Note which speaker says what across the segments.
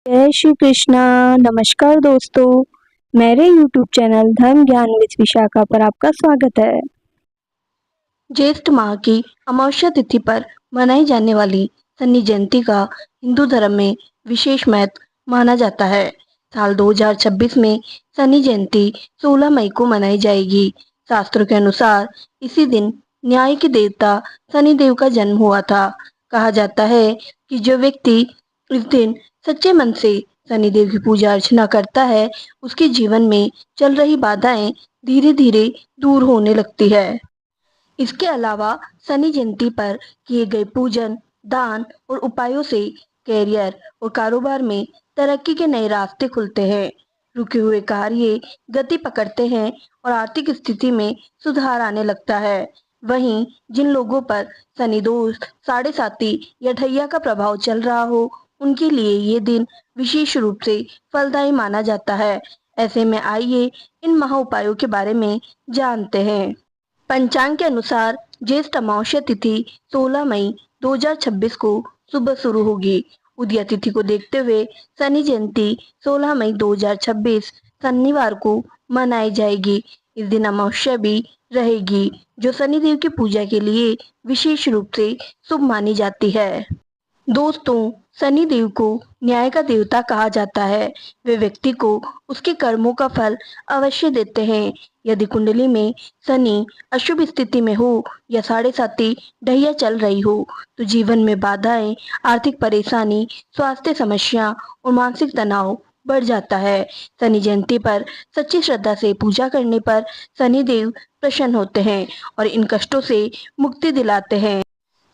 Speaker 1: जय श्री कृष्णा। नमस्कार दोस्तों, मेरे YouTube चैनल धर्म ज्ञान विद विशाखा पर आपका स्वागत है। ज्येष्ठ माह की अमावस्या तिथि पर मनाई जाने वाली शनि जयंती का हिंदू धर्म में विशेष महत्व माना जाता है। साल 2026 में शनि जयंती 16 मई को मनाई जाएगी। शास्त्रों के अनुसार इसी दिन न्याय के देवता शनि देव का जन्म हुआ था। कहा जाता है कि जो व्यक्ति इस दिन सच्चे मन से शनिदेव की पूजा अर्चना करता है, उसके जीवन में चल रही बाधाएं धीरे धीरे दूर होने लगती है। इसके अलावा शनि जयंती पर किए गए पूजन, दान और उपायों से कैरियर और कारोबार में तरक्की के नए रास्ते खुलते हैं। रुके हुए कार्य गति पकड़ते हैं और आर्थिक स्थिति में सुधार आने लगता है। वहीं जिन लोगों पर शनि दोष, साढ़े साती या ढैया का प्रभाव चल रहा हो, उनके लिए ये दिन विशेष रूप से फलदायी माना जाता है। ऐसे में आइए इन महा उपायों के बारे में जानते हैं। पंचांग के अनुसार ज्येष्ठ अमावस्या तिथि 16 मई 2026 को सुबह शुरू होगी। उदया तिथि को देखते हुए शनि जयंती 16 मई 2026 शनिवार को मनाई जाएगी। इस दिन अमावस्या भी रहेगी, जो शनिदेव की पूजा के लिए विशेष रूप से शुभ मानी जाती है। दोस्तों, शनि देव को न्याय का देवता कहा जाता है। वे व्यक्ति को उसके कर्मों का फल अवश्य देते हैं। यदि कुंडली में शनि अशुभ स्थिति में हो या साढ़े साती ढैया चल रही हो, तो जीवन में बाधाएं, आर्थिक परेशानी, स्वास्थ्य समस्या और मानसिक तनाव बढ़ जाता है। शनि जयंती पर सच्ची श्रद्धा से पूजा करने पर शनि देव प्रसन्न होते हैं और इन कष्टों से मुक्ति दिलाते हैं।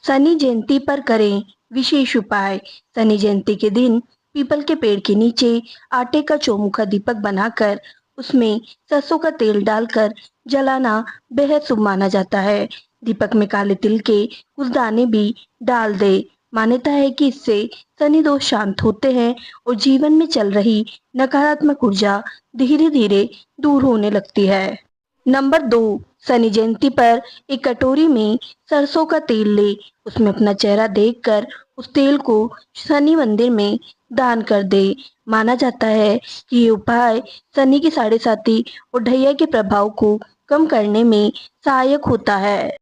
Speaker 1: शनि जयंती पर करें विशेष उपाय। शनि जयंती के दिन पीपल के पेड़ के नीचे आटे का चौमुखा दीपक बनाकर उसमें सरसों का तेल डालकर जलाना बेहद शुभ माना जाता है। दीपक में काले तिल के कुछ दाने भी डाल दे। मान्यता है कि इससे शनि दोष शांत होते हैं और जीवन में चल रही नकारात्मक ऊर्जा धीरे धीरे दूर होने लगती है। नंबर 2, शनि जयंती पर एक कटोरी में सरसों का तेल ले। उसमें अपना चेहरा देखकर उस तेल को शनि मंदिर में दान कर दे। माना जाता है कि ये उपाय शनि की साढ़े साती और ढैया के प्रभाव को कम करने में सहायक होता है।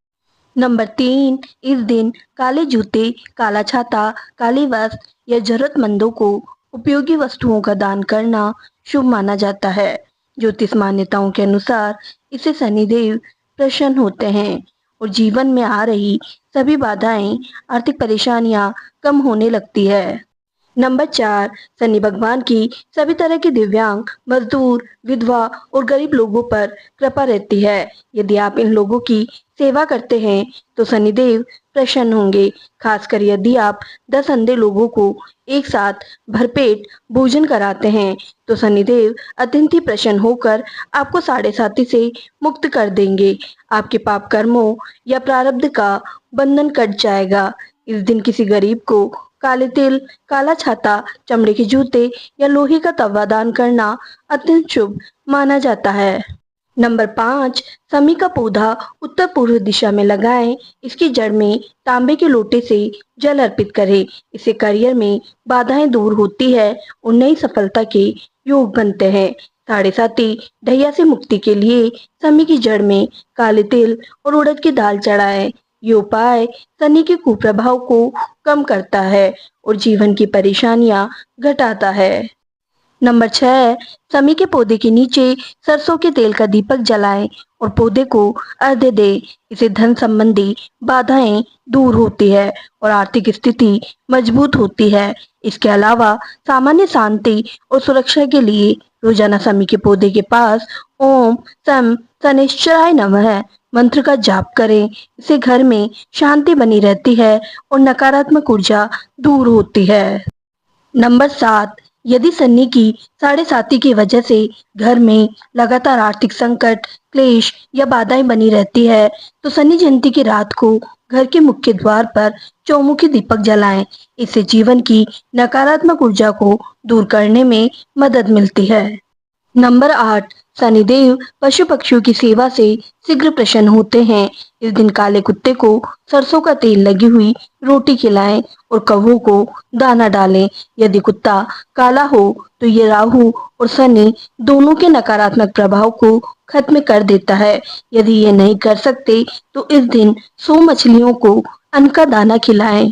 Speaker 1: नंबर 3, इस दिन काले जूते, काला छाता, काली वस्त्र या जरूरतमंदों को उपयोगी वस्तुओं का दान करना शुभ माना जाता है। ज्योतिष मान्यताओं के अनुसार इससे शनिदेव प्रसन्न होते हैं और जीवन में आ रही सभी बाधाएं, आर्थिक परेशानियां कम होने लगती है। नंबर 4, शनि भगवान की सभी तरह के दिव्यांग, मजदूर, विधवा और गरीब लोगों पर कृपा रहती है। यदि आप इन लोगों की सेवा करते हैं तो शनिदेव प्रसन्न होंगे। खासकर यदि आप 10 अंधे लोगों को एक साथ भरपेट भोजन कराते हैं तो शनिदेव अत्यंत ही प्रसन्न होकर आपको साढ़े साती से मुक्त कर देंगे। आपके पाप कर्मों या प्रारब्ध का बंधन कट जाएगा। इस दिन किसी गरीब को काले तिल, काला छाता, चमड़े के जूते या लोहे का तवा दान करना अत्यंत शुभ माना जाता है। नंबर 5, समी का पौधा उत्तर पूर्व दिशा में लगाएं। इसकी जड़ में तांबे के लोटे से जल अर्पित करें। इससे करियर में बाधाएं दूर होती है और नई सफलता के योग बनते हैं। साढ़े साती ढैया से मुक्ति के लिए समी की जड़ में काले तिल और उड़द की दाल चढ़ाएं। ये उपाय शनि के कुप्रभाव को कम करता है और जीवन की परेशानियां घटाता है। नंबर 6, समी के पौधे के नीचे सरसों के तेल का दीपक जलाएं और पौधे को अर्घ्य दें। इसे धन संबंधी बाधाएं दूर होती है और आर्थिक स्थिति मजबूत होती है। इसके अलावा सामान्य शांति और सुरक्षा के लिए रोजाना समी के पौधे के पास ओम सम शनैश्चराय नमः मंत्र का जाप करें। इससे घर में शांति बनी रहती है और नकारात्मक ऊर्जा दूर होती है। नंबर 7, यदि शनि की साढ़े साती की वजह से घर में लगातार आर्थिक संकट, क्लेश या बाधाएं बनी रहती है, तो शनि जयंती की रात को घर के मुख्य द्वार पर चौमुखी दीपक जलाएं। इससे जीवन की नकारात्मक ऊर्जा को दूर करने में मदद मिलती है। नंबर 8, शनिदेव पशु पक्षियों की सेवा से शीघ्र प्रसन्न होते हैं। इस दिन काले कुत्ते को सरसों का तेल लगी हुई रोटी खिलाएं और कौवों को दाना डालें। यदि कुत्ता काला हो तो ये राहु और शनि दोनों के नकारात्मक प्रभाव को खत्म कर देता है। यदि ये नहीं कर सकते तो इस दिन 100 मछलियों को अन्न का दाना खिलाएं।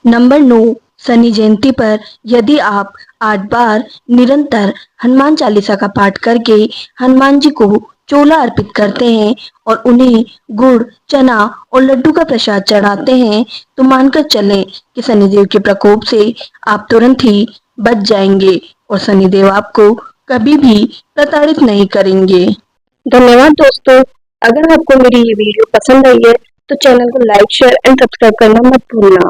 Speaker 1: नंबर 9, शनि जयंती पर यदि आप 8 बार निरंतर हनुमान चालीसा का पाठ करके हनुमान जी को चोला अर्पित करते हैं और उन्हें गुड़, चना और लड्डू का प्रसाद चढ़ाते हैं तो मानकर चलें कि शनिदेव के प्रकोप से आप तुरंत ही बच जाएंगे और शनिदेव आपको कभी भी प्रताड़ित नहीं करेंगे। धन्यवाद दोस्तों। अगर आपको मेरी ये वीडियो पसंद आई है तो चैनल को लाइक, शेयर एंड सब्सक्राइब करना मत भूलना।